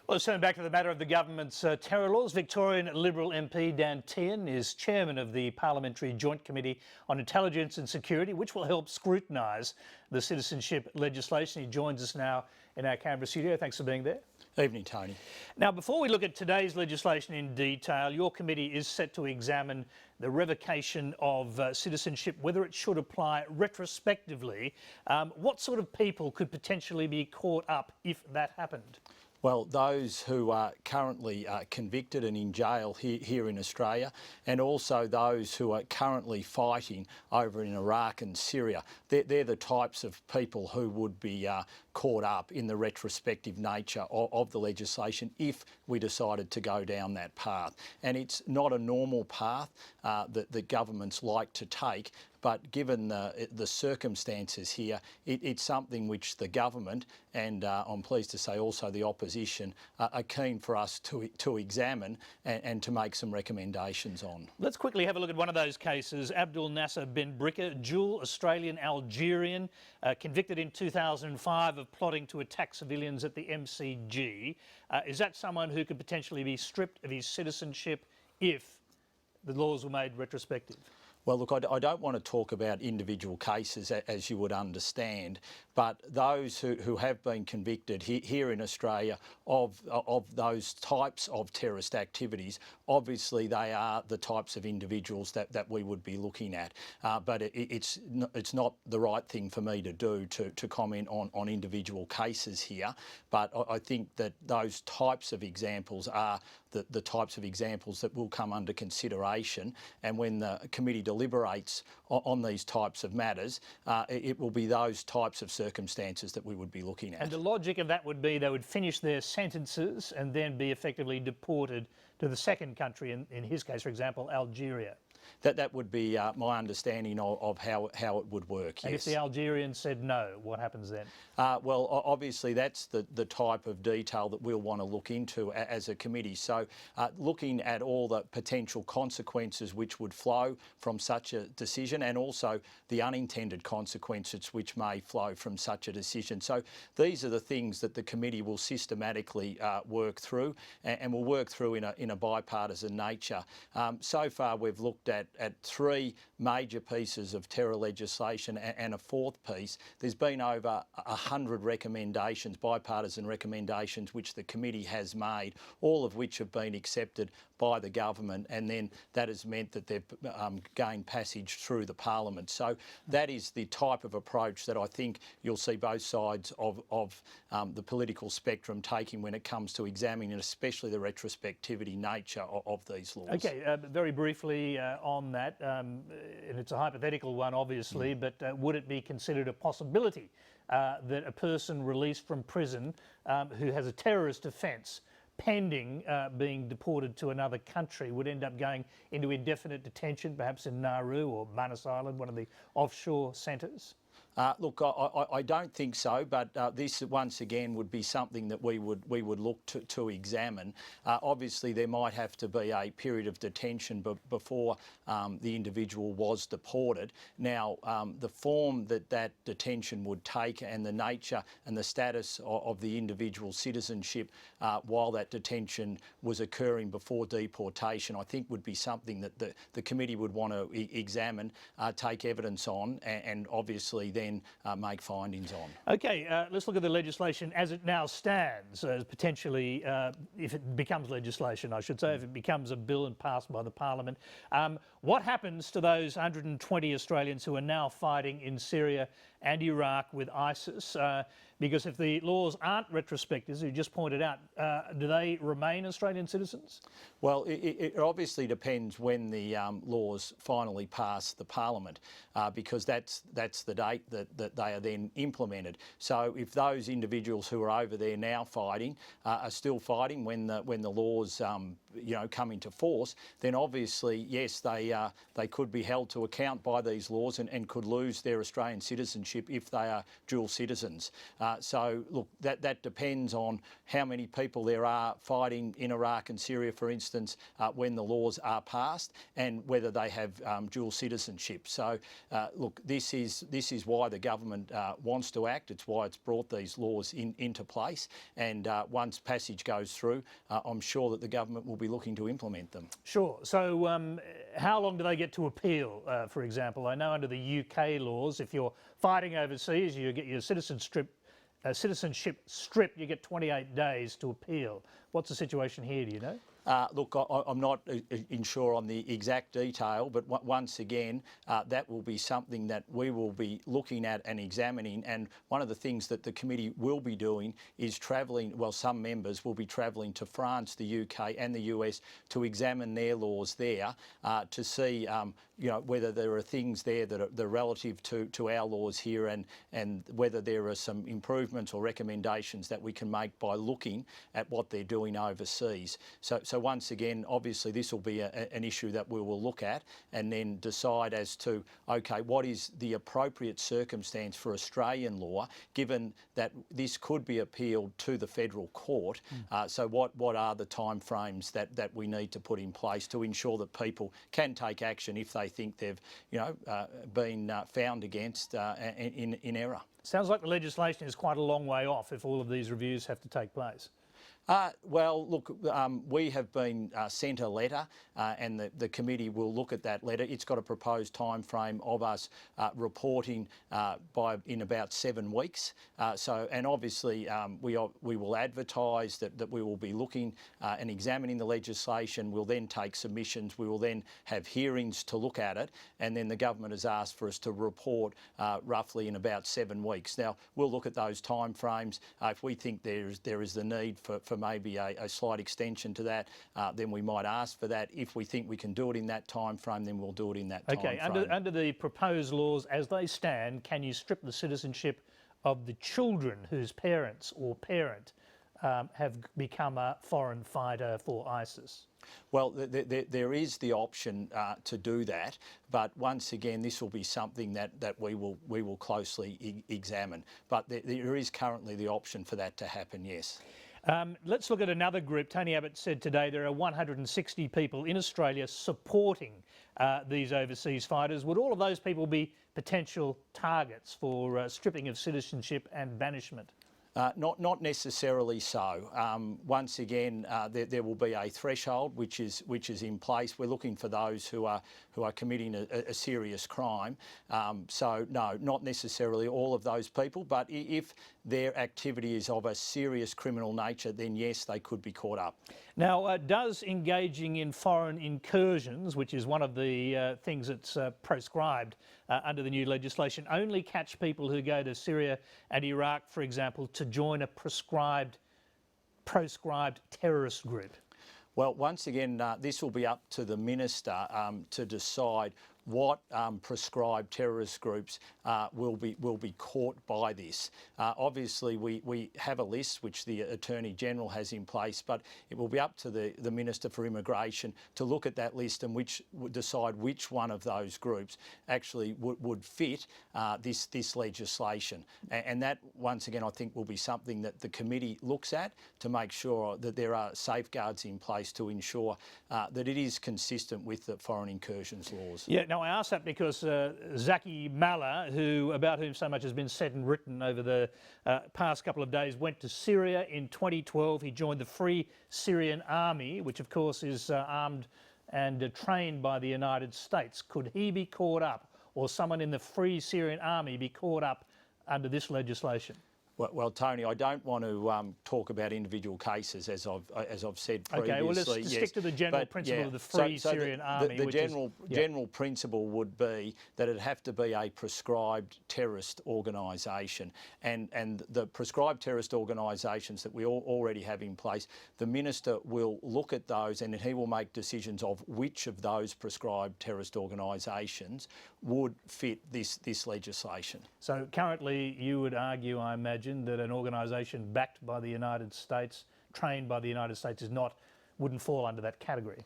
Well, let's turn back to the matter of the government's terror laws. Victorian Liberal MP Dan Tehan is chairman of the Parliamentary Joint Committee on Intelligence and Security, which will help scrutinise the citizenship legislation. He joins us now in our Canberra studio. Thanks for being there. Evening, Tony. Now, before we look at today's legislation in detail, your committee is set to examine the revocation of citizenship, whether it should apply retrospectively. What sort of people could potentially be caught up if that happened? Well, those who are currently convicted and in jail here in Australia, and also those who are currently fighting over in Iraq and Syria, they're the types of people who would be caught up in the retrospective nature of the legislation if we decided to go down that path. And it's not a normal path that governments like to take, but given the circumstances here, it's something which the government and I'm pleased to say also the opposition are keen for us to examine and to make some recommendations on. Let's quickly have a look at one of those cases. Abdul Nasser Ben Brika, dual Australian Algerian, convicted in 2005 of plotting to attack civilians at the MCG. Is that someone who could potentially be stripped of his citizenship if the laws were made retrospective? Well, look, I don't want to talk about individual cases, as you would understand, but those who have been convicted here in Australia of those types of terrorist activities, obviously they are the types of individuals that we would be looking at. But it's not the right thing for me to do to comment on individual cases here. But I think that those types of examples are the types of examples that will come under consideration, and when the committee deliberates on these types of matters, it will be those types of circumstances that we would be looking at. And the logic of that would be they would finish their sentences and then be effectively deported to the second country, in his case, for example, Algeria. That would be my understanding of how it would work, and yes. If the Algerians said no, what happens then? Well, obviously that's the type of detail that we'll want to look into as a committee. So looking at all the potential consequences which would flow from such a decision, and also the unintended consequences which may flow from such a decision. So these are the things that the committee will systematically work through, and will work through in a bipartisan nature. So far we've looked at three major pieces of terror legislation and a fourth piece. There's been over 100 recommendations, bipartisan recommendations, which the committee has made, all of which have been accepted by the government, and then that has meant that they've gained passage through the parliament. So that is the type of approach that I think you'll see both sides of the political spectrum taking when it comes to examining, especially the retrospectivity nature of these laws. Okay, very briefly on that, and it's a hypothetical one obviously, but would it be considered a possibility that a person released from prison who has a terrorist offence pending being deported to another country would end up going into indefinite detention, perhaps in Nauru or Manus Island, one of the offshore centres? Look, I don't think so, but this once again would be something that we would look to examine. Obviously, there might have to be a period of detention before the individual was deported. Now, the form that detention would take, and the nature and the status of the individual citizenship while that detention was occurring before deportation, I think would be something that the committee would want to examine, take evidence on, and obviously then make findings on. Okay, let's look at the legislation as it now stands, potentially, if it becomes legislation, I should say, if it becomes a bill and passed by the Parliament. What happens to those 120 Australians who are now fighting in Syria and Iraq with ISIS? Because if the laws aren't retrospective, as you just pointed out, do they remain Australian citizens? Well, it obviously depends when the laws finally pass the Parliament, because that's the date that they are then implemented. So if those individuals who are over there now fighting are still fighting when the laws come into force, then obviously yes, they could be held to account by these laws and could lose their Australian citizenship if they are dual citizens. So look, that depends on how many people there are fighting in Iraq and Syria, for instance, when the laws are passed, and whether they have dual citizenship. So look, this is why the government wants to act. It's why it's brought these laws into place, and once passage goes through, I'm sure that the government will be looking to implement them. Sure. So how long do they get to appeal, for example? I know under the UK laws, if you're fighting overseas, you get your citizenship stripped, you get 28 days to appeal. What's the situation here, do you know? Look, I'm not sure on the exact detail, but once again, that will be something that we will be looking at and examining. And one of the things that the committee will be doing is travelling, well, some members will be travelling to France, the UK and the US to examine their laws there to see whether there are things there that are relative to our laws here, and whether there are some improvements or recommendations that we can make by looking at what they're doing overseas. So once again, obviously this will be an issue that we will look at and then decide as to, okay, what is the appropriate circumstance for Australian law, given that this could be appealed to the federal court. So what are the timeframes that we need to put in place to ensure that people can take action if they think they've been found against in error? Sounds like the legislation is quite a long way off if all of these reviews have to take place. Well, look, we have been sent a letter and the committee will look at that letter. It's got a proposed time frame of us reporting in about 7 weeks. And obviously we will advertise that we will be looking and examining the legislation. We'll then take submissions. We will then have hearings to look at it, and then the government has asked for us to report roughly in about 7 weeks. Now, we'll look at those time frames. If we think there is the need for maybe a slight extension to that, then we might ask for that. If we think we can do it in that time frame, then we'll do it in that time frame. Okay, under the proposed laws as they stand, can you strip the citizenship of the children whose parents or parent have become a foreign fighter for ISIS? Well, there is the option to do that, but once again, this will be something that we will closely examine. But there is currently the option for that to happen, yes. Let's look at another group. Tony Abbott said today there are 160 people in Australia supporting these overseas fighters. Would all of those people be potential targets for stripping of citizenship and banishment? Not necessarily so. Once again, there will be a threshold which is in place. We're looking for those who are committing a serious crime. So no, not necessarily all of those people. But if their activity is of a serious criminal nature, then yes, they could be caught up. Now, does engaging in foreign incursions, which is one of the things that's proscribed under the new legislation, only catch people who go to Syria and Iraq, for example, to join a proscribed terrorist group? Well, once again, this will be up to the minister to decide what proscribed terrorist groups will be caught by this. Obviously, we have a list which the Attorney General has in place, but it will be up to the Minister for Immigration to look at that list and decide which one of those groups actually would fit this legislation. And that, once again, I think will be something that the committee looks at to make sure that there are safeguards in place to ensure that it is consistent with the foreign incursions laws. Yeah. Now, I ask that because Zaki Mallah, about whom so much has been said and written over the past couple of days, went to Syria in 2012. He joined the Free Syrian Army, which of course is armed and trained by the United States. Could he be caught up, or someone in the Free Syrian Army be caught up under this legislation? Well, Tony, I don't want to talk about individual cases, as I've said previously. Okay, well, let's stick to the general principle of the Free Syrian Army. The general principle would be that it'd have to be a prescribed terrorist organisation, and the prescribed terrorist organisations that we already have in place, the minister will look at those and he will make decisions of which of those prescribed terrorist organisations would fit this legislation. So currently, you would argue, I imagine, that an organisation backed by the United States, trained by the United States, wouldn't fall under that category.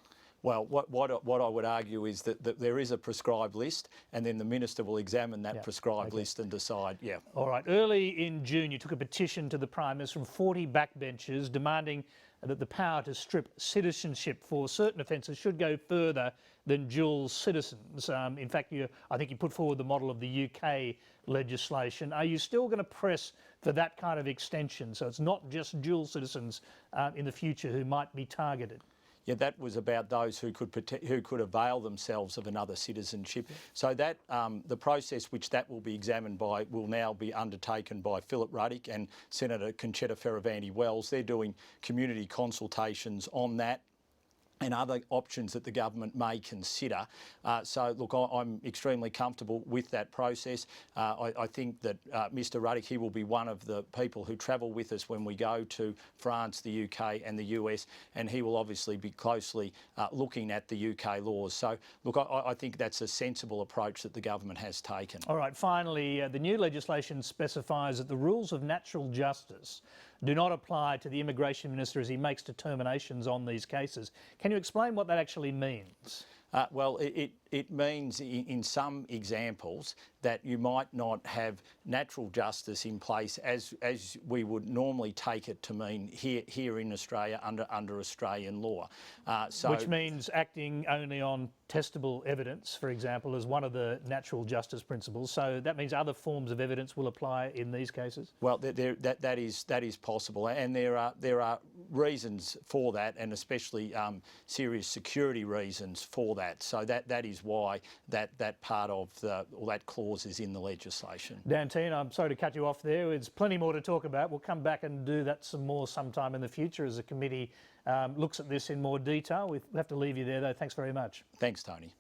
Well, what I would argue is that there is a prescribed list, and then the minister will examine that prescribed list and decide. Yeah. All right. Early in June, you took a petition to the Prime Minister from 40 backbenchers demanding that the power to strip citizenship for certain offences should go further than dual citizens. In fact, I think you put forward the model of the UK legislation. Are you still going to press for that kind of extension, so it's not just dual citizens in the future who might be targeted? Yeah, that was about those who could avail themselves of another citizenship. So that the process which that will be examined by will now be undertaken by Philip Ruddock and Senator Concetta Fierravanti-Wells. They're doing community consultations on that and other options that the government may consider. So, look, I'm extremely comfortable with that process. I think that Mr Ruddock, he will be one of the people who travel with us when we go to France, the UK and the US, and he will obviously be closely looking at the UK laws. So, look, I think that's a sensible approach that the government has taken. All right, finally, the new legislation specifies that the rules of natural justice do not apply to the Immigration Minister as he makes determinations on these cases. Can you explain what that actually means? Well, it means in some examples that you might not have natural justice in place as we would normally take it to mean here in Australia under Australian law. Which means acting only on testable evidence, for example, is one of the natural justice principles. So that means other forms of evidence will apply in these cases? Well, that is possible, and there are reasons for that, and especially serious security reasons for that. So that is why that part of that clause is in the legislation. Dan Tehan, I'm sorry to cut you off there. There's plenty more to talk about. We'll come back and do that some more sometime in the future as the committee looks at this in more detail. We have to leave you there, though. Thanks very much. Thanks, Tony.